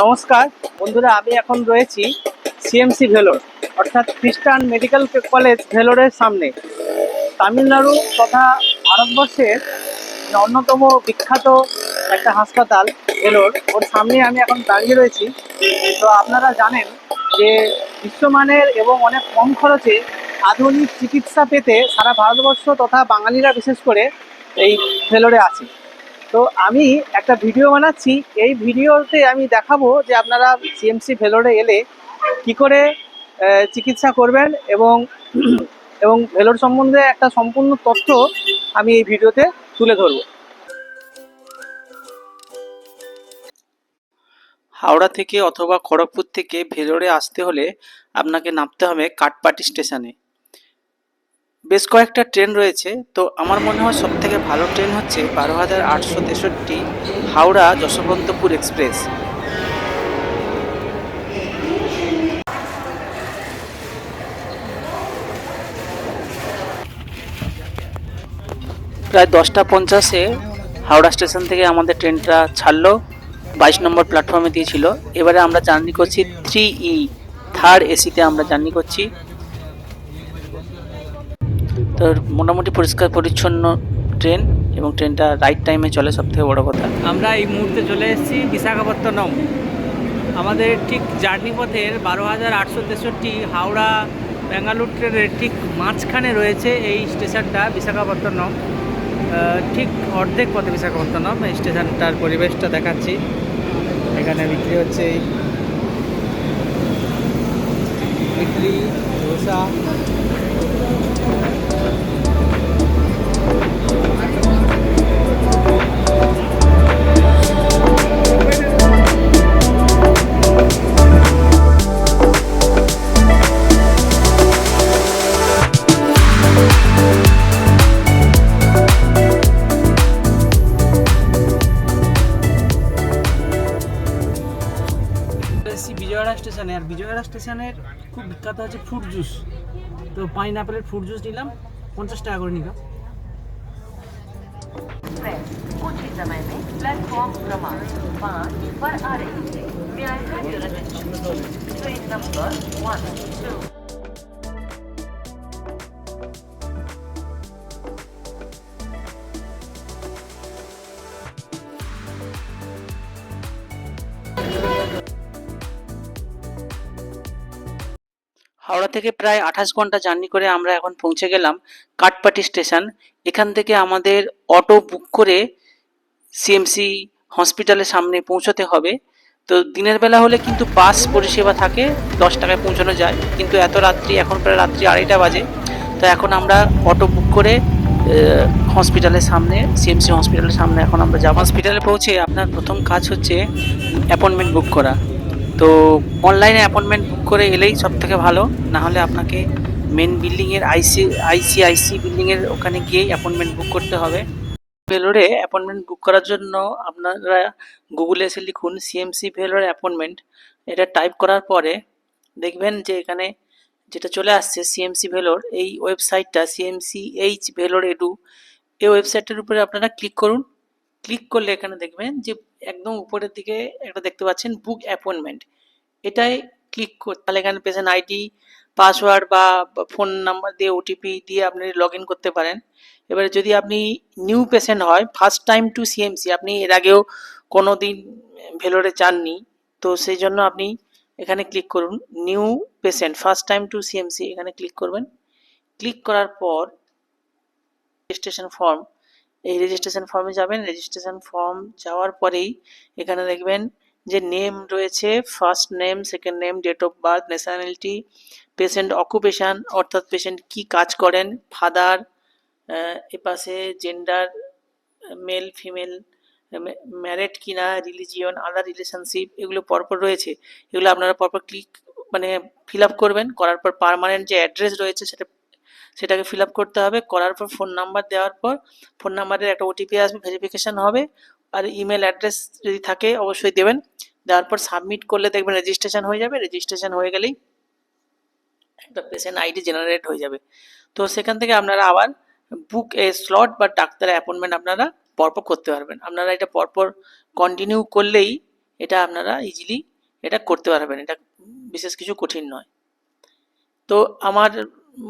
নমস্কার বন্ধুরা, আমি এখন রয়েছি সিএমসি ভেলোর অর্থাৎ খ্রিস্টান মেডিকেল কলেজ ভেলোরের সামনে। তামিলনাড়ু তথা ভারতবর্ষের অন্যতম বিখ্যাত একটা হাসপাতাল ভেলোর, ওর সামনে আমি এখন দাঁড়িয়ে রয়েছি। তো আপনারা জানেন যে বিশ্বমানের এবং অনেক কম খরচে আধুনিক চিকিৎসা পেতে সারা ভারতবর্ষ তথা বাঙালিরা বিশেষ করে এই ভেলোরে আছে। তো আমি একটা ভিডিও বানাচ্ছি, এই ভিডিওতে আমি দেখাবো যে আপনারা সিএমসি ভেলোরে এলে কি করে চিকিৎসা করবেন এবং এবং ভেলোর সম্বন্ধে একটা সম্পূর্ণ তথ্য আমি এই ভিডিওতে তুলে ধরব। হাওড়া থেকে অথবা খড়গপুর থেকে ভেলোরে আসতে হলে আপনাকে নামতে হবে কাটপাটি স্টেশনে। বেশ কয়েকটা ট্রেন রয়েছে, তো আমার মনে হয় সবথেকে ভালো ট্রেন হচ্ছে 12,863 হাওড়া যশবন্তপুর এক্সপ্রেস। প্রায় 10:50 হাওড়া স্টেশন থেকে আমাদের ট্রেনটা ছাড়লো, 22 নম্বর প্ল্যাটফর্মে দিয়েছিল। এবারে আমরা জার্নি করছি 3E, থার্ড এসিতে আমরা জার্নি করছি। তো মোটামুটি পরিষ্কার পরিচ্ছন্ন ট্রেন এবং ট্রেনটা রাইট টাইমে চলে, সবথেকে বড় কথা। আমরা এই মুহূর্তে চলে এসেছি বিশাখাপত্তনম। আমাদের ঠিক জার্নি পথের 12,863 হাওড়া ব্যাঙ্গালোর ট্রেনের ঠিক মাঝখানে রয়েছে এই স্টেশনটা বিশাখাপত্তনম। ঠিক অর্ধেক পথে বিশাখাপত্তনম। এই স্টেশনটার পরিবেশটা দেখাচ্ছি। এখানে বিক্রি হচ্ছে ইডলি, ধোসা। বিজয়ওয়াড়া স্টেশনে, আর বিজয়ওয়াড়া স্টেশনের খুব বিখ্যাত হচ্ছে ফ্রুট জুস। তো পাইনঅ্যাপেলের ফ্রুট জুস নিলাম, 50 টাকা করে নিলাম। कुछ ही समय में प्लेटफॉर्म क्रमांक 5 पर आ रही है। May I have your attention? Train number 1, 2. Howrah থেকে প্রায় 28 ঘন্টা জার্নি করে আমরা এখন পৌঁছে গেলাম কাটপাটি স্টেশন। এখান থেকে আমাদের অটো বুক করে সিএমসি হসপিটালের সামনে পৌঁছতে হবে। তো দিনের বেলা হলে কিন্তু বাস পরিষেবা থাকে, 10 টাকায় পৌঁছানো যায়, কিন্তু এত রাত্রি, এখন প্রায় রাত্রি 2:30 বাজে। তো এখন আমরা অটো বুক করে হসপিটালের সামনে, সিএমসি হসপিটালের সামনে এখন আমরা যাব। হসপিটালে পৌঁছে আপনার প্রথম কাজ হচ্ছে অ্যাপয়েন্টমেন্ট বুক করা। তো অনলাইনে অ্যাপয়েন্টমেন্ট বুক করে এলেই সব থেকে ভালো, না হলে আপনাকে মেন বিল্ডিংয়ের আইসিআইসি বিল্ডিংয়ের ওখানে গিয়েই অ্যাপয়েন্টমেন্ট বুক করতে হবে। ভেলোরে অ্যাপয়েন্টমেন্ট বুক করার জন্য আপনারা গুগলে এসে লিখুন সিএমসি ভেলোর অ্যাপয়েন্টমেন্ট। এটা টাইপ করার পরে দেখবেন যে এখানে যেটা চলে আসছে সিএমসি ভেলোর, এই ওয়েবসাইটটা সিএমসিএইচ ভেলোর এডু, এই ওয়েবসাইটের উপরে আপনারা ক্লিক করুন। ক্লিক করলে এখানে দেখবেন যে একদম উপরের দিকে একটা দেখতে পাচ্ছেন বুক অ্যাপয়েন্টমেন্ট, এটাই ক্লিক করতে, তাহলে এখানে পেশেন্ট আইডি, পাসওয়ার্ড বা ফোন নাম্বার দিয়ে ওটিপি দিয়ে আপনি লগ ইন করতে পারেন। এবারে যদি আপনি নিউ পেশেন্ট হয়, ফার্স্ট টাইম টু সিএমসি, আপনি এর আগেও কোনো দিন ভেলোরে যাননি, তো সেই জন্য আপনি এখানে ক্লিক করুন new patient first time to CMC, এখানে ক্লিক করবেন। ক্লিক করার পর রেজিস্ট্রেশন ফর্ম, এই রেজিস্ট্রেশন ফর্মে যাবেন। রেজিস্ট্রেশন ফর্ম যাওয়ার পরেই এখানে দেখবেন যে নেম রয়েছে, first name, second name, date of birth, nationality, patient occupation অর্থাৎ পেশেন্ট কি কাজ করেন, ফাদার, এপাশে জেন্ডার, মেল ফিমেল, ম্যারেড কিনা, রিলিজিয়ন, আদার রিলেশনশিপ, এগুলো পরপর রয়েছে। এগুলো আপনারা পরপর ক্লিক ফিল আপ করবেন। করার পর পার্মানেন্ট যে অ্যাড্রেস রয়েছে সেটাকে ফিল আপ করতে হবে। করার পর ফোন নাম্বার দেওয়ার পর ফোন নাম্বারের একটা ওটিপি আসবে, ভেরিফিকেশান হবে। আর ইমেল অ্যাড্রেস যদি থাকে অবশ্যই দেবেন। দেওয়ার পর সাবমিট করলে দেখবেন রেজিস্ট্রেশন হয়ে যাবে। রেজিস্ট্রেশন হয়ে গেলেই একটা পেশেন্ট আইডি জেনারেট হয়ে যাবে। তো সেখান থেকে আপনারা আবার বুক এ স্লট বা ডাক্তারের অ্যাপয়েন্টমেন্ট আপনারা পরপর করতে পারবেন। আপনারা এটা পরপর কন্টিনিউ করলেই এটা আপনারা ইজিলি এটা করতে পারবেন, এটা বিশেষ কিছু কঠিন নয়। তো আমার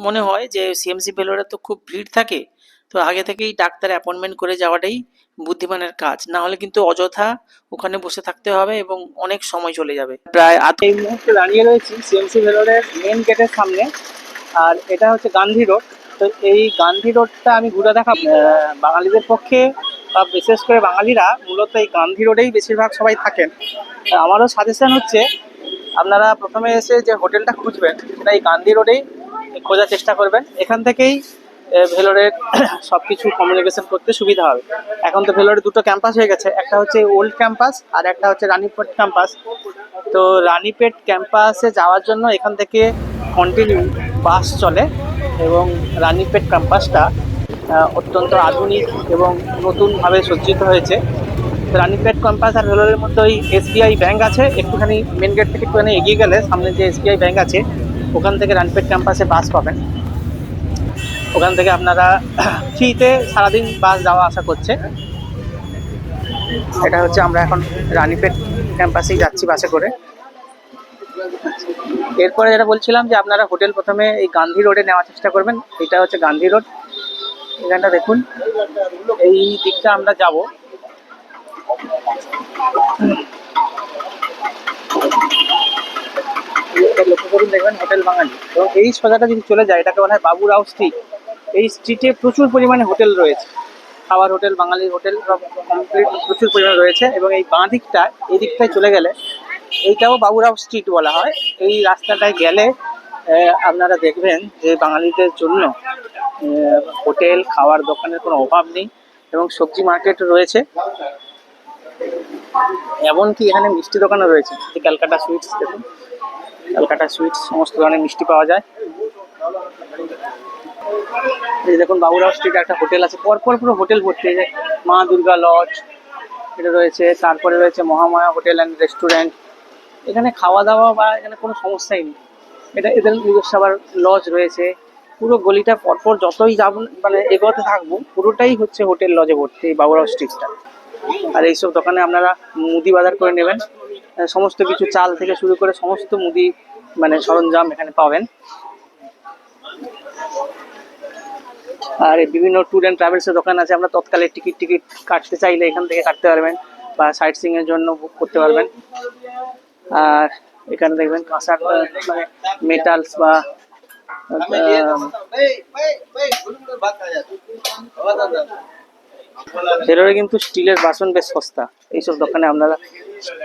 মনে হয় যে সিএমসি ভেলোরে তো খুব ভিড় থাকে, তো আগে থেকেই ডাক্তার অ্যাপয়েন্টমেন্ট করে যাওয়াটাই বুদ্ধিমানের কাজ, না হলে কিন্তু অযথা ওখানে বসে থাকতে হবে এবং অনেক সময় চলে যাবে। প্রায় এই মুহূর্তে দাঁড়িয়ে রয়েছি সিএমসি ভেলোরের মেন গেটের সামনে, আর এটা হচ্ছে গান্ধী রোড। তো এই গান্ধী রোডটা আমি ঘুরে দেখাবো। বাঙালিদের পক্ষে বা বিশেষ করে বাঙালিরা মূলত এই গান্ধী রোডেই বেশিরভাগ সবাই থাকেন। আমারও সাজেশন হচ্ছে আপনারা প্রথমে এসে যে হোটেলটা খুঁজবেন সেটা এই গান্ধী রোডেই খোঁজার চেষ্টা করবেন। এখান থেকেই ভেলোরের সব কিছু কমিউনিকেশন করতে সুবিধা হবে। এখন তো ভেলোরে দুটো ক্যাম্পাস হয়ে গেছে, একটা হচ্ছে ওল্ড ক্যাম্পাস আর একটা হচ্ছে রানীপেট ক্যাম্পাস। তো রানীপেট ক্যাম্পাসে যাওয়ার জন্য এখান থেকে কন্টিনিউ বাস চলে, এবং রানীপেট ক্যাম্পাসটা অত্যন্ত আধুনিক এবং নতুনভাবে সজ্জিত হয়েছে। তো রানীপেট ক্যাম্পাস আর ভেলোরের মধ্যে ওই এসবিআই ব্যাংক আছে, একটুখানি মেন গেট থেকে একটুখানি এগিয়ে গেলে সামনে যে এসবিআই ব্যাংক আছে ওখান থেকে রানীপেট ক্যাম্পাসে বাস পাবেন। ওখান থেকে আপনারা ফ্রিতে সারাদিন বাস যাওয়া আসা করছে। এটা হচ্ছে আমরা এখন রানীপেট ক্যাম্পাসেই যাচ্ছি বাসে করে। এরপরে যেটা বলছিলাম যে আপনারা হোটেল প্রথমে এই গান্ধী রোডে নেওয়ার চেষ্টা করবেন। এটা হচ্ছে গান্ধী রোড, এখানটা দেখুন, এই দিকটা আমরা যাব। লক্ষ্য করুন, দেখবেন হোটেল বাঙালি, এবং এই সোজাটা যদি চলে যায় এটাকে বলা হয় বাবুরাও স্ট্রিট। এই স্ট্রিটে প্রচুর পরিমাণে হোটেল রয়েছে, খাবার হোটেল, বাঙালি হোটেল সব কমপ্লিট প্রচুর পরিমাণে রয়েছে। এবং এই বাঁ দিকটা, এই দিকটায় চলে গেলে এইটাও বাবুরাও স্ট্রিট বলা হয়। এই রাস্তাটায় গেলে আপনারা দেখবেন যে বাঙালিদের জন্য হোটেল, খাওয়ার দোকানের কোনো অভাব নেই, এবং সবজি মার্কেট রয়েছে। এমনকি এখানে মিষ্টি দোকানও রয়েছে, যে ক্যালকাটা সুইটস, দেখুন ক্যালকাটা সুইটস, সমস্ত ধরনের মিষ্টি পাওয়া যায়। এই দেখুন বাবুরাও স্ট্রিটে একটা হোটেল আছে, পরপর পুরো হোটেল ভর্তি, যে মা দুর্গা লজ এটা রয়েছে, তারপরে রয়েছে মহামায়া হোটেল অ্যান্ড রেস্টুরেন্ট। এখানে খাওয়া দাওয়া বা এখানে কোনো সমস্যাই নেই, এটা এদের নিজস্ব আবার লজ রয়েছে। পুরো গলিটা পরপর যতই যাব মানে এগোতে থাকবো পুরোটাই হচ্ছে হোটেল লজে ভর্তি এই বাবুরাও স্ট্রিটটা। আর এইসব দোকানে আপনারা মুদি বাজার করে নেবেন, সমস্ত কিছু চাল থেকে শুরু করে সমস্ত মুদি মানে সরঞ্জাম এখানে পাবেন। আর বিভিন্ন ট্যুর অ্যান্ড ট্রাভেলসের দোকান আছে, আমরা তৎকালে টিকিট কাটতে চাইলে এখান থেকে কাটতে পারবেন, বা সাইট সিইং এর জন্য বুক করতে পারবেন। আর এখানে দেখবেন কাঁসার মানে মেটালস বা ভেলোরে কিন্তু স্টিলের বাসন বেশ সস্তা। এইসব দোকানে আপনারা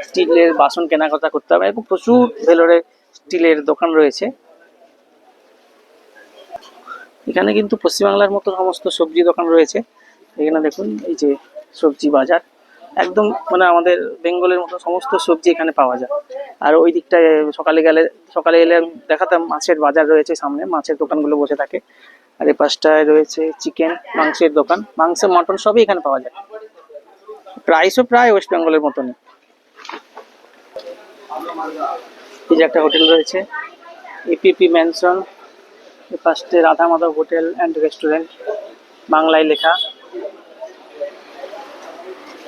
স্টিলের বাসন কেনাকাটা করতে হবে, এবং প্রচুর ভেলোরে স্টিলের দোকান রয়েছে। এখানে কিন্তু পশ্চিমবাংলার মতো সমস্ত সবজি দোকান রয়েছে। এখানে দেখুন এই যে সবজি বাজার, একদম মানে আমাদের বেঙ্গলের মতো সমস্ত সবজি এখানে পাওয়া যায়। আর ওই দিকটায় সকালে এলে আমি দেখাতাম, মাছের বাজার রয়েছে সামনে, মাছের দোকানগুলো বসে থাকে। আর এই পাশটায় রয়েছে চিকেন, মাংসের দোকান, মাংস মটন সবই এখানে পাওয়া যায়। প্রাইসও প্রায় ওয়েস্ট বেঙ্গলের মতনই। এই যে একটা হোটেল রয়েছে এপিপি ম্যানশন, এই পাশে Radha Madhav hotel and restaurant, বাংলায় লেখা।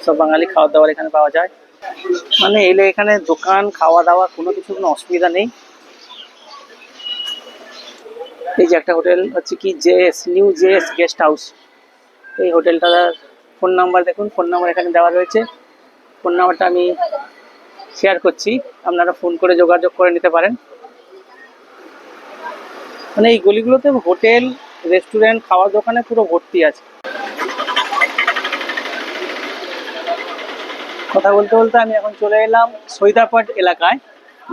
সব বাঙালি খাওয়া দাওয়ার এখানে পাওয়া যায়, মানে এলে এখানে দোকান, খাওয়া দাওয়া কোনো কিছু কোনো অসুবিধা নেই। এই যে একটা হোটেল হচ্ছে কি JS, new JS guest house. এই হোটেলটার ফোন নাম্বার দেখুন, ফোন নাম্বার এখানে দেওয়া রয়েছে। ফোন নাম্বারটা আমি শেয়ার করছি, আপনারা ফোন করে যোগাযোগ করে নিতে পারেন। মানে এই গলিগুলোতে হোটেল, রেস্টুরেন্ট, খাওয়ার দোকানে পুরো ভর্তি আছে। কথা বলতে বলতে আমি এখন চলে এলাম সৈদাপাট এলাকায়,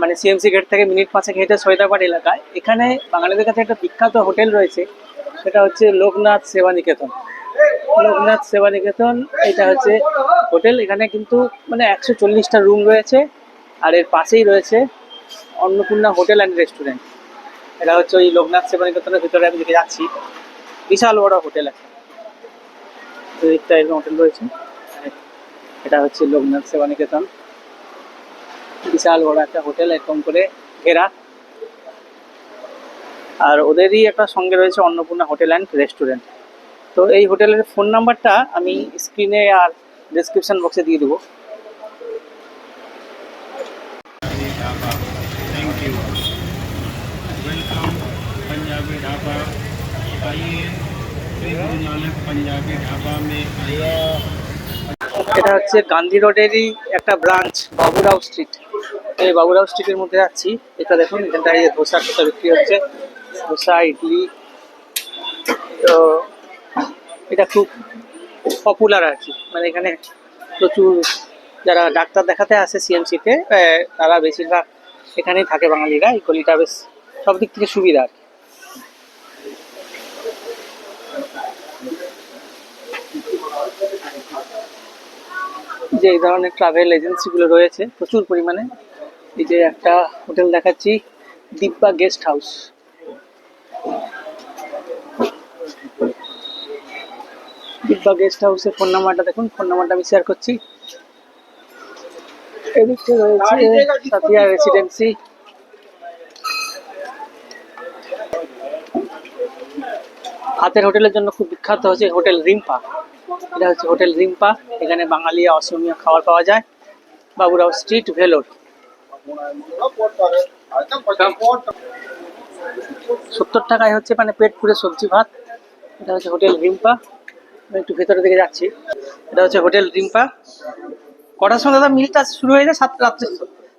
মানে সিএমসি গেট থেকে মিনিট 5 হেঁটে সৈদাপাট এলাকায়। এখানে বাঙালিদের কাছে একটা বিখ্যাত হোটেল রয়েছে, সেটা হচ্ছে লোকনাথ সেবা নিকেতন। লোকনাথ সেবা নিকেতন এটা হচ্ছে হোটেল। এখানে কিন্তু মানে 140টা রুম রয়েছে, আর এর পাশেই রয়েছে অন্নপূর্ণা হোটেল অ্যান্ড রেস্টুরেন্ট। এটা হচ্ছে ওই লোকনাথ সেবা নিকেতনের ভিতরে আমি দিকে যাচ্ছি, বিশাল বড় হোটেল আছে, একটা এরকম হোটেল রয়েছে। এটা হচ্ছে লোকনাথ সেবা নিকেতন, বিশাল বড় একটা হোটেল এরকম করে ঘেরা। আর ওদেরই একটা সঙ্গে রয়েছে অন্নপূর্ণা হোটেল অ্যান্ড রেস্টুরেন্ট। তো এই হোটেলের ফোন নাম্বারটা আমি স্ক্রিনে আর ডেসক্রিপশন বক্সে দিয়ে দেবো। এটা হচ্ছে গান্ধী রোডেরই একটা ব্রাঞ্চ, বাবুরাও স্ট্রিট। এই বাবুরাও স্ট্রিটের মধ্যে যাচ্ছি। এটা দেখুন, এখানটায় ধোসা টোসা বিক্রি হচ্ছে, ধোসা ইডলি। তো এটা খুব পপুলার আর কি, মানে এখানে প্রচুর যারা ডাক্তার দেখাতে আসে সিএমসিতে, তারা বেশিরভাগ এখানেই থাকে বাঙালিরা। এই গলিটা বেশ সব দিক থেকে সুবিধা আর কি। যে এই ধরনের ট্রাভেল এজেন্সিগুলো রয়েছে প্রচুর পরিমাণে। এই যে একটা হোটেল দেখাচ্ছি, Divya guest house. Divya guest হাউসের ফোন নাম্বারটা দেখুন, ফোন নাম্বারটা আমি শেয়ার করছি। এদিকে রয়েছে সাথিয়া রেসিডেন্সি। হাতের হোটেলের জন্য খুব বিখ্যাত হচ্ছে হোটেল রিম্পা। এটা হচ্ছে হোটেল রিম্পা, এখানে বাঙালি অসমীয় খাবার পাওয়া যায়। বাবুরাও স্ট্রিট, ভেলোর। 70 টাকায় হচ্ছে মানে পেট পুরে সবজি ভাত। এটা হচ্ছে হোটেল রিম্পা। আমি একটু ভেতরের দিকে যাচ্ছি। এটা হচ্ছে হোটেল রিম্পা। কটার সময় দাদা মিলটা শুরু হয়ে যায়? 7 রাত্রে।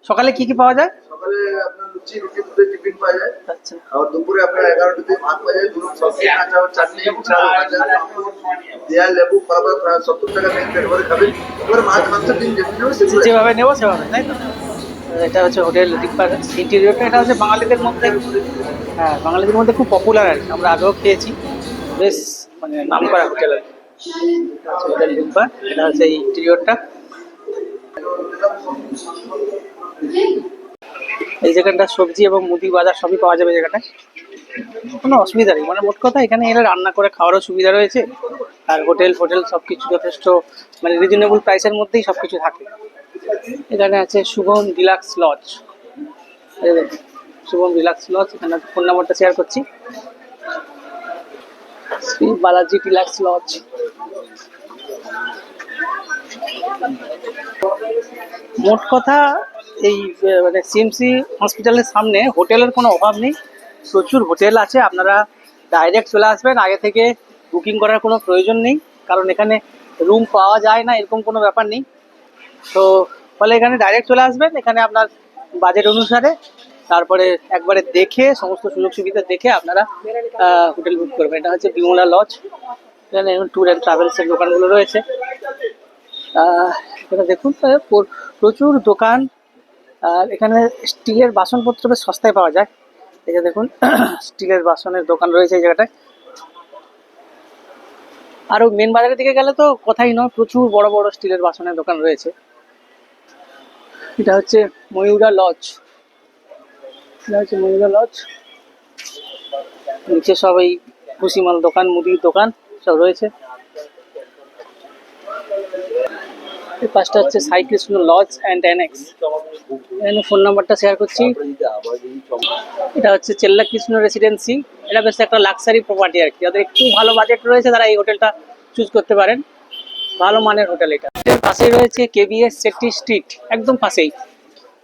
সকালে কি কি পাওয়া যায়? সকালে আপনার লুচি রুটি দুটো টিফিন পাওয়া যায়। আচ্ছা। আর দুপুরে আপনার 11টাতে ভাত পাওয়া যায়, দুটো সবজি কাঁচা চাটনি চাল ভাজা দেয়া লেবু খাবার 70 টাকা দিয়ে পেট ভরে খাবেন। এবার মাছ মাংস দিন যেভাবে নেবো সেভাবে, তাই তো? এটা হচ্ছে হোটেল রিম্পার ইন্টেরিয়রটা। এটা হচ্ছে বাঙালিদের মধ্যে, হ্যাঁ বাঙালিদের মধ্যে খুব পপুলার আর কি। আমরা আগেও খেয়েছি, বেশ মানে নাম করা হোটেল আর কি। হোটেল রিম্পা, এটা হচ্ছে ইন্টেরিয়রটা। এই জায়গাটা সবজি এবং মুদি বাজার সবই পাওয়া যাবে। জায়গাটায় কোনো অসুবিধা নেই, মানে মোট কথা এখানে এরা রান্না করে খাওয়ারও সুবিধা রয়েছে। আর হোটেল সবকিছু যথেষ্ট মানে রিজনেবল প্রাইসের মধ্যেই সবকিছু থাকে। এখানে আছে Shubham deluxe lodge. Shubham deluxe lodge, এখানে ফোন নাম্বারটা শেয়ার করছি। Shri Balaji deluxe lodge. মোট কথা এই মানে সিএমসি হসপিটালের সামনে হোটেলের কোনো অভাব নেই, প্রচুর হোটেল আছে। আপনারা ডাইরেক্ট চলে আসবেন, আগে থেকে বুকিং করার কোনো প্রয়োজন নেই, কারণ এখানে রুম পাওয়া যায় না এরকম কোনো ব্যাপার নেই। তো ফলে এখানে ডাইরেক্ট চলে আসবেন, এখানে আপনার বাজেট অনুসারে তারপরে একবারে দেখে সমস্ত সুযোগ সুবিধা দেখে আপনারা হোটেল বুক করবেন। এটা হচ্ছে বিমলা লজ। এখানে ট্যুর অ্যান্ড ট্রাভেলসের দোকানগুলো রয়েছে। এখানে দেখুন প্রচুর দোকান। আর এখানে স্টিলের বাসনপত্র বেশ সস্তায় পাওয়া যায়। এই যে দেখুন স্টিলের বাসনের দোকান রয়েছে এই জায়গাটায়। আর মেন বাজারের দিকে গেলে তো কথাই নয়, প্রচুর বড় বড় স্টিলের বাসনের দোকান রয়েছে। এটা হচ্ছে ময়ূরা লজ। এটা হচ্ছে ময়ূরা লজ। নিচে সব এই ভুসিমাল দোকান, মুদির দোকান সব রয়েছে। এই পাশটা হচ্ছে সাই কৃষ্ণ লজ অ্যান্ড অ্যানেক্স। এখানে ফোন নাম্বারটা শেয়ার করছি। এটা হচ্ছে চেল্লা কৃষ্ণ রেসিডেন্সি। এটা বেশ একটা লাক্সারি প্রপার্টি আর কি। যাদের একটু ভালো বাজেট রয়েছে তারা এই হোটেলটা চুজ করতে পারেন, ভালো মানের হোটেল এটা। এর পাশেই রয়েছে কেবিএস সেট্টি স্ট্রিট, একদম পাশেই।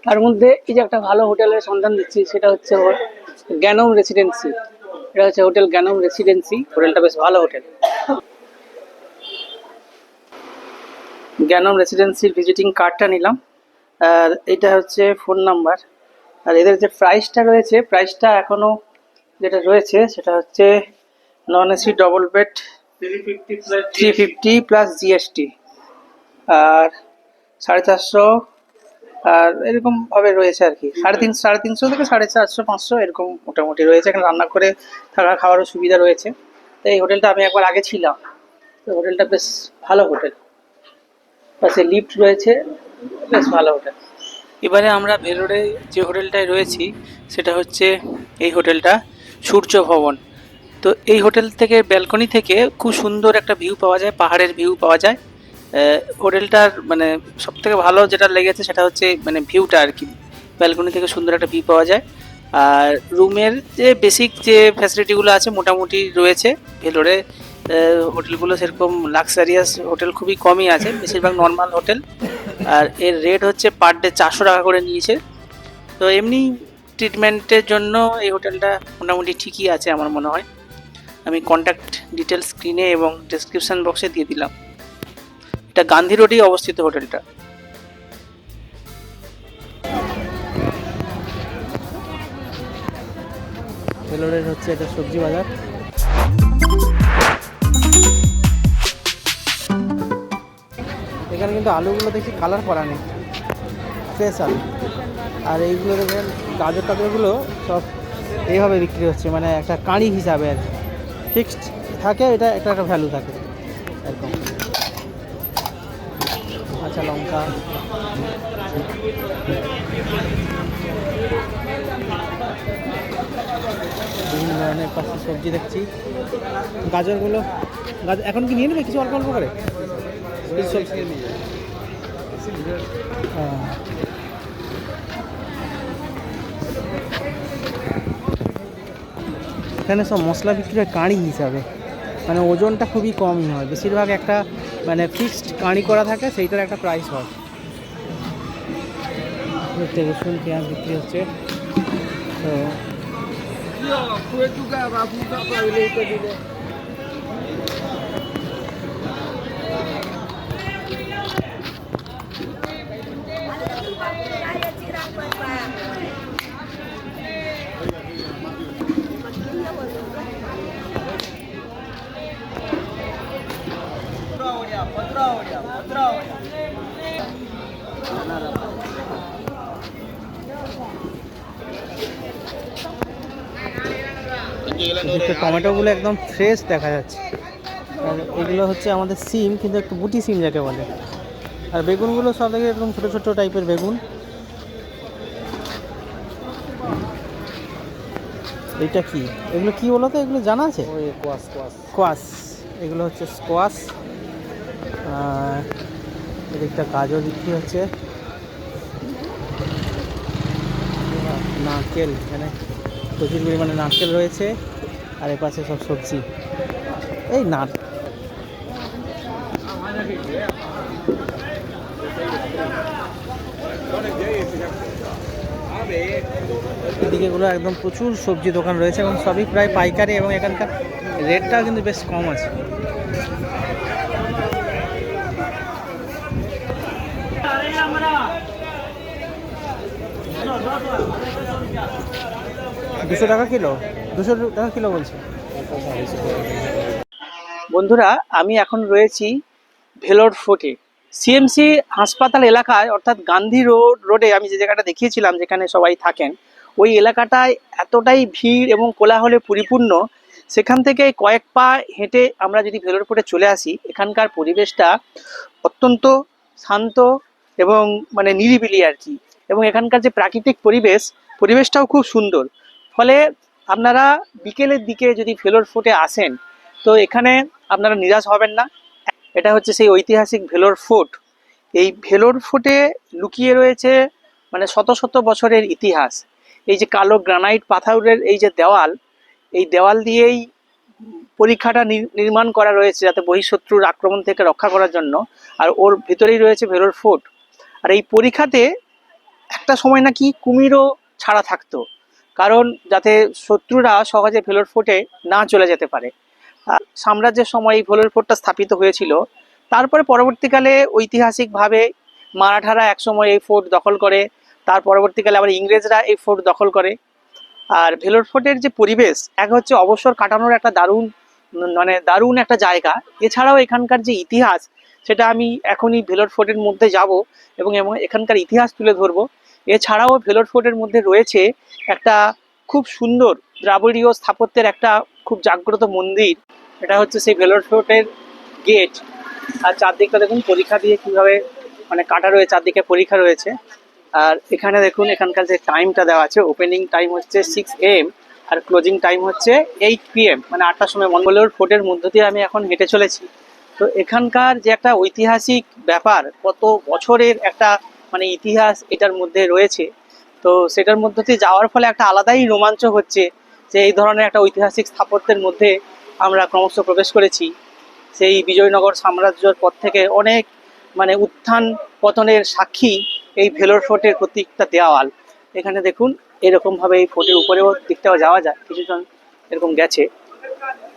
তার মধ্যে এই যে একটা ভালো হোটেলের সন্ধান দিচ্ছি, সেটা হচ্ছে জ্ঞানম রেসিডেন্সি। এটা হচ্ছে হোটেল জ্ঞানম রেসিডেন্সি। হোটেলটা বেশ ভালো হোটেল। জ্ঞানম রেসিডেন্সির ভিজিটিং কার্ডটা নিলাম, আর এটা হচ্ছে ফোন নাম্বার। আর এদের যে প্রাইসটা রয়েছে, প্রাইসটা এখনও যেটা রয়েছে সেটা হচ্ছে non AC double bed 350 plus GST, আর 450 আর এরকমভাবে রয়েছে আর কি। 350 থেকে 450-500 এরকম মোটামুটি রয়েছে। এখানে রান্না করে থাকা খাওয়ারও সুবিধা রয়েছে। তো এই হোটেলটা আমি একবার আগে ছিলাম, তো হোটেলটা বেশ ভালো হোটেল। পাশে লিফট রয়েছে, বেশ ভালো হোটেল। এবারে আমরা ভেলোরে যে হোটেলটায় রয়েছি সেটা হচ্ছে এই হোটেলটা সূর্য ভবন। তো এই হোটেল থেকে ব্যালকনি থেকে খুব সুন্দর একটা ভিউ পাওয়া যায়, পাহাড়ের ভিউ পাওয়া যায়। হোটেলটার মানে সব থেকে ভালো যেটা লেগেছে সেটা হচ্ছে মানে ভিউটা আর কি। ব্যালকনি থেকে সুন্দর একটা ভিউ পাওয়া যায়। আর রুমের যে বেসিক যে ফ্যাসিলিটিগুলো আছে মোটামুটি রয়েছে ভেলোরে। হোটেলগুলো সেরকম লাক্সারিয়াস হোটেল খুবই কমই আছে, বেশিরভাগ নর্মাল হোটেল। আর এর রেট হচ্ছে পার ডে 400 টাকা করে নিয়েছে। তো এমনি ট্রিটমেন্টের জন্য এই হোটেলটা মোটামুটি ঠিকই আছে আমার মনে হয়। আমি কন্ট্যাক্ট ডিটেলস স্ক্রিনে এবং ডেসক্রিপশন বক্সে দিয়ে দিলাম। এটা গান্ধী রোডেই অবস্থিত হোটেলটা। ভেলোরের হচ্ছে এটা সবজি বাজার। এখানে কিন্তু আলুগুলো দেখছি কালার করা নেই, ফ্রেশ আলু। আর এইগুলো দেখবেন গাজর টাজরগুলো সব এইভাবে বিক্রি হচ্ছে, মানে একটা কাঁড়ি হিসাবে আর ফিক্সড থাকে, এটা একটা একটা ভ্যালু থাকে এরকম। আচ্ছা, লঙ্কা, বিভিন্ন ধরনের পাশে সবজি দেখছি। গাজরগুলো এখন কি নিয়ে নেবে কিছু অল্প অল্প করে? হ্যাঁ, এখানে সব মশলা বিক্রি হয় কাঁড়ি হিসাবে, মানে ওজনটা খুবই কমই হয়, বেশিরভাগ একটা মানে ফিক্সড কাঁড়ি করা থাকে, সেইটার একটা প্রাইস হয়। রসুন পেঁয়াজ বিক্রি হচ্ছে। তো টমেটোগুলো একদম ফ্রেশ দেখা যাচ্ছে। আর এগুলো হচ্ছে আমাদের সিম, কিন্তু একটু বুটি সিম যাকে বলে। আর বেগুনগুলো সব থেকে একদম ছোটো ছোটো টাইপের বেগুন। এইটা কি, এগুলো কি বলো তো, এগুলো জানা আছে? স্কোয়াশ, এগুলো হচ্ছে স্কোয়াশ। এদিকটা গাজর বিক্রি হচ্ছে। নারকেল, এখানে প্রচুর পরিমাণে নারকেল রয়েছে। আর এর পাশে সব সবজি। এই এদিকেগুলো একদম প্রচুর সবজি দোকান রয়েছে এবং সবই প্রায় পাইকারি, এবং এখানকার রেটটা কিন্তু বেশ কম আছে। $200 কিলো, 200 টাকা কিলো বলছে। বন্ধুরা, আমি এখন রয়েছি ভেলোর ফোর্টে, সিএমসি হাসপাতাল এলাকায়, অর্থাৎ গান্ধী রোডে আমি যে জায়গাটা দেখিয়েছিলাম যেখানে সবাই থাকেন, ওই এলাকাটায় এতটাই ভিড় এবং কোলাহলে পরিপূর্ণ। সেখান থেকে কয়েক পা হেঁটে আমরা যদি ভেলোর ফোর্টে চলে আসি, এখানকার পরিবেশটা অত্যন্ত শান্ত এবং মানে নিরিবিলি আর কি। এবং এখানকার যে প্রাকৃতিক পরিবেশটাও খুব সুন্দর। ফলে আপনারা বিকেলের দিকে যদি ভেলোর ফোর্টে আসেন, তো এখানে আপনারা নিরাশ হবেন না। এটা হচ্ছে সেই ঐতিহাসিক ভেলোর ফোর্ট। এই ভেলোর ফোর্টে লুকিয়ে রয়েছে মানে শত শত বছরের ইতিহাস। এই যে কালো গ্রানাইট পাথরের এই যে দেওয়াল, এই দেওয়াল দিয়েই পরীক্ষাটা নির্মাণ করা রয়েছে, যাতে বহিঃশত্রুর আক্রমণ থেকে রক্ষা করার জন্য। আর ওর ভিতরেই রয়েছে ভেলোর ফোর্ট। আর এই পরীক্ষাতে একটা সময় নাকি কুমিরও ছাড়া থাকতো, কারণ যাতে শত্রুরা সহজে ভেলোর ফোর্টে না চলে যেতে পারে। সাম্রাজ্যের সময় এই ভেলোর ফোর্টটা স্থাপিত হয়েছিল। তারপরে পরবর্তীকালে ঐতিহাসিকভাবে মারাঠারা একসময় এই ফোর্ট দখল করে, তার পরবর্তীকালে আবার ইংরেজরা এই ফোর্ট দখল করে। আর ভেলোর ফোর্টের যে পরিবেশ, এক হচ্ছে অবসর কাটানোর একটা দারুণ একটা জায়গা। এছাড়াও এখানকার যে ইতিহাস, সেটা আমি এখনই ভেলোর ফোর্টের মধ্যে যাব এবং এখানকার ইতিহাস তুলে ধরবো। এছাড়াও ভেলোর ফোর্টের মধ্যে রয়েছে একটা খুব সুন্দর দ্রাবিড়ীয় স্থাপত্যের একটা খুব জাগ্রত মন্দির। এটা হচ্ছে সেই ভেলোর ফোর্টের গেট। আর চারদিকটা দেখুন পরীক্ষা দিয়ে কিভাবে মানে কাটা রয়েছে, চারদিকে পরীক্ষা রয়েছে। আর এখানে দেখুন এখানকার যে টাইমটা দেওয়া আছে, ওপেনিং টাইম হচ্ছে 6 AM আর ক্লোজিং টাইম হচ্ছে 8 PM, মানে 8টার সময়। ভেলোর ফোর্টের মধ্য দিয়ে আমি এখন হেঁটে চলেছি। তো এখানকার যে একটা ঐতিহাসিক ব্যাপার, কত বছরের একটা মানে ইতিহাস এটার মধ্যে রয়েছে, তো সেটার মধ্যে দিয়ে যাওয়ার ফলে একটা আলাদাই রোমাঞ্চ হচ্ছে যে এই ধরনের একটা ঐতিহাসিক স্থাপত্যের মধ্যে আমরা ক্রমশ প্রবেশ করেছি। সেই বিজয়নগর সাম্রাজ্যের পর থেকে অনেক মানে উত্থান পতনের সাক্ষী এই ভেলোর ফোর্টের প্রত্যেকটা দেওয়াল। এখানে দেখুন এরকমভাবে এই ফোর্টের উপরেও দিকটাও যাওয়া যায়, কিছুজন এরকম গেছে।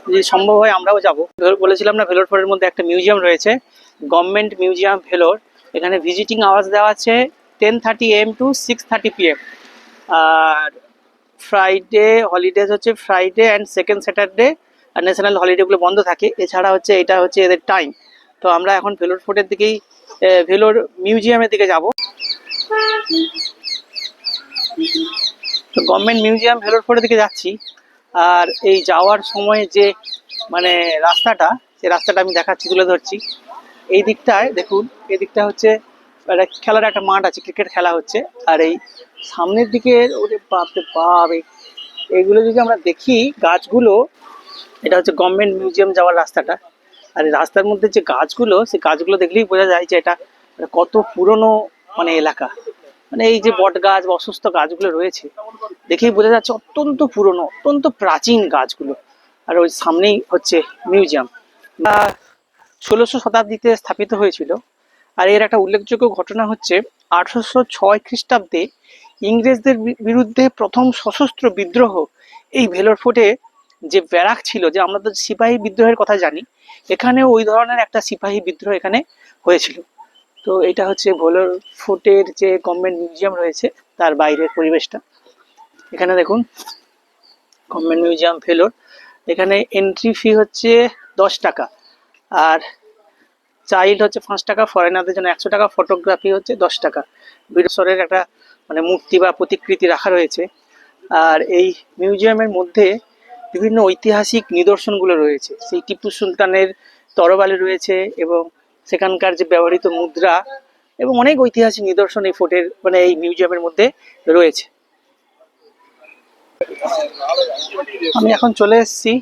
যদি সম্ভব হয় আমরাও যাব। বলেছিলাম না ভেলোর ফোর্টের মধ্যে একটা মিউজিয়াম রয়েছে, গভর্নমেন্ট মিউজিয়াম ভেলোর। এখানে ভিজিটিং আওয়ার্স দেওয়া আছে 10:30 AM to 6:30 PM। আর ফ্রাইডে হলিডেজ হচ্ছে ফ্রাইডে অ্যান্ড সেকেন্ড স্যাটারডে, আর ন্যাশনাল হলিডেগুলো বন্ধ থাকে। এছাড়া হচ্ছে এটা হচ্ছে এদের টাইম। তো আমরা এখন ভেলোর ফোর্টের দিকেই ভেলোর মিউজিয়ামের দিকে যাব। তো গভর্নমেন্ট মিউজিয়াম ভেলোর ফোর্টের দিকে যাচ্ছি। আর এই যাওয়ার সময় যে মানে রাস্তাটা, সেই রাস্তাটা আমি দেখাচ্ছি, তুলে ধরছি। এই দিকটায় দেখুন, এই দিকটা হচ্ছে খেলার একটা মাঠ আছে, ক্রিকেট খেলা হচ্ছে। আর এই সামনের দিকে ওরে বাপরে বাপ, এইগুলো যদি আমরা দেখি গাছগুলো, এটা হচ্ছে গভর্নমেন্ট মিউজিয়াম যাওয়ার রাস্তাটা। আর এই রাস্তার মধ্যে যে গাছগুলো, সেই গাছগুলো দেখলেই বোঝা যায় যে এটা কত পুরনো মানে এলাকা। মানে এই যে বট গাছ বা অসুস্থ গাছগুলো রয়েছে, দেখেই বোঝা যাচ্ছে অত্যন্ত পুরনো, অত্যন্ত প্রাচীন গাছগুলো। আর ওই সামনেই হচ্ছে মিউজিয়াম। 1600 শতাব্দীতে স্থাপিত হয়েছিল। আর এর একটা উল্লেখযোগ্য ঘটনা হচ্ছে 1806 খ্রিস্টাব্দে ইংরেজদের বিরুদ্ধে প্রথম সশস্ত্র বিদ্রোহ এই ভেলোর ফোর্টে যে ব্যারাক ছিল, যে আমরা তো সিপাহী বিদ্রোহের কথা জানি, এখানে ওই ধরনের একটা সিপাহী বিদ্রোহ এখানে হয়েছিল। তো এটা হচ্ছে ভেলোর ফোর্টের যে গভর্নমেন্ট মিউজিয়াম রয়েছে তার বাইরের পরিবেশটা। এখানে দেখুন গভর্নমেন্ট মিউজিয়াম ভেলোর। এখানে এন্ট্রি ফি হচ্ছে 10 টাকা, আর চাইল্ড হচ্ছে 5 টাকা, ফরেনারদের জন্য 100 টাকা, ফটোগ্রাফি হচ্ছে 10 টাকা। বীরেশ্বরের একটা মানে মূর্তি বা প্রতিকৃতি রাখা রয়েছে। আর এই মিউজিয়ামের মধ্যে বিভিন্ন ঐতিহাসিক নিদর্শনগুলো রয়েছে। সেই টিপু সুলতানের তরবারি রয়েছে, এবং সেখানকার যে ব্যবহৃত মুদ্রা এবং অনেক ঐতিহাসিক নিদর্শন এই ফোর্টের মানে এই মিউজিয়ামের মধ্যে রয়েছে। আমি এখন চলে এসেছি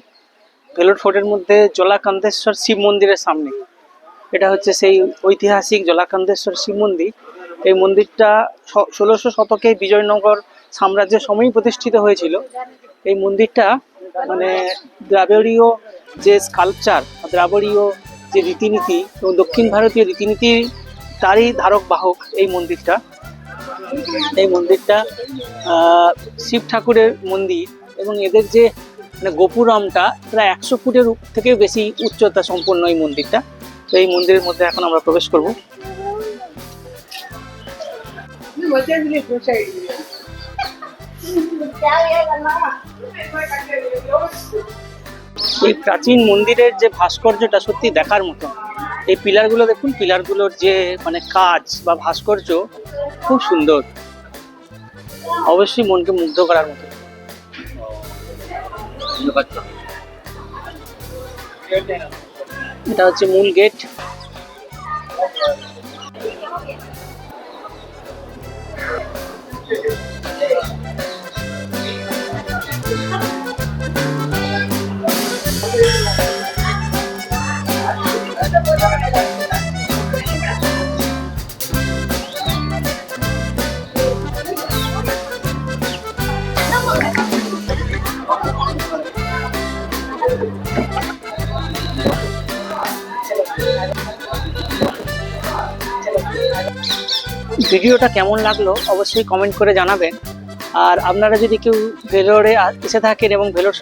ভেলোর ফোর্টের মধ্যে জলাকান্তেশ্বর শিব মন্দিরের সামনে। এটা হচ্ছে সেই ঐতিহাসিক জলাকান্তেশ্বর শিব মন্দির। এই মন্দিরটা 1600 শতকে বিজয়নগর সাম্রাজ্যের সময়ই প্রতিষ্ঠিত হয়েছিল। এই মন্দিরটা মানে দ্রাবিড়ীয় যে স্কাল্পচার, দ্রাবিড়ীয় যে রীতিনীতি এবং দক্ষিণ ভারতীয় রীতিনীতি, তারই ধারক বাহক এই মন্দিরটা। এই মন্দিরটা শিব ঠাকুরের মন্দির, এবং এদের যে মানে গোপুরমটা প্রায় 100 ফুটের থেকেও বেশি উচ্চতা সম্পন্ন এই মন্দিরটা। তো এই মন্দিরের মধ্যে এখন আমরা প্রবেশ করব। এই প্রাচীন মন্দিরের যে ভাস্কর্যটা সত্যি দেখার মতো। এই পিলারগুলো দেখুন, পিলারগুলোর যে মানে কাজ বা ভাস্কর্য খুব সুন্দর, অবশ্যই মনকে মুগ্ধ করার মতো। এটা হচ্ছে মূল গেট। ভিডিওটা কেমন লাগলো অবশ্যই কমেন্ট করে জানাবেন। আর আপনারা যদি কেউ ভেলোরে এসে থাকেন এবং ভেলোর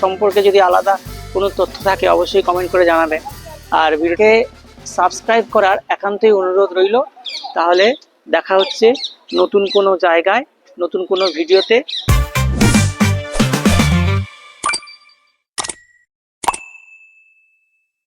সম্পর্কে যদি আলাদা কোনো তথ্য থাকে অবশ্যই কমেন্ট করে জানাবেন। আর ভিডিওকে সাবস্ক্রাইব করার একান্তই অনুরোধ রইল। তাহলে দেখা হচ্ছে নতুন কোনো জায়গায়, নতুন কোনো ভিডিওতে।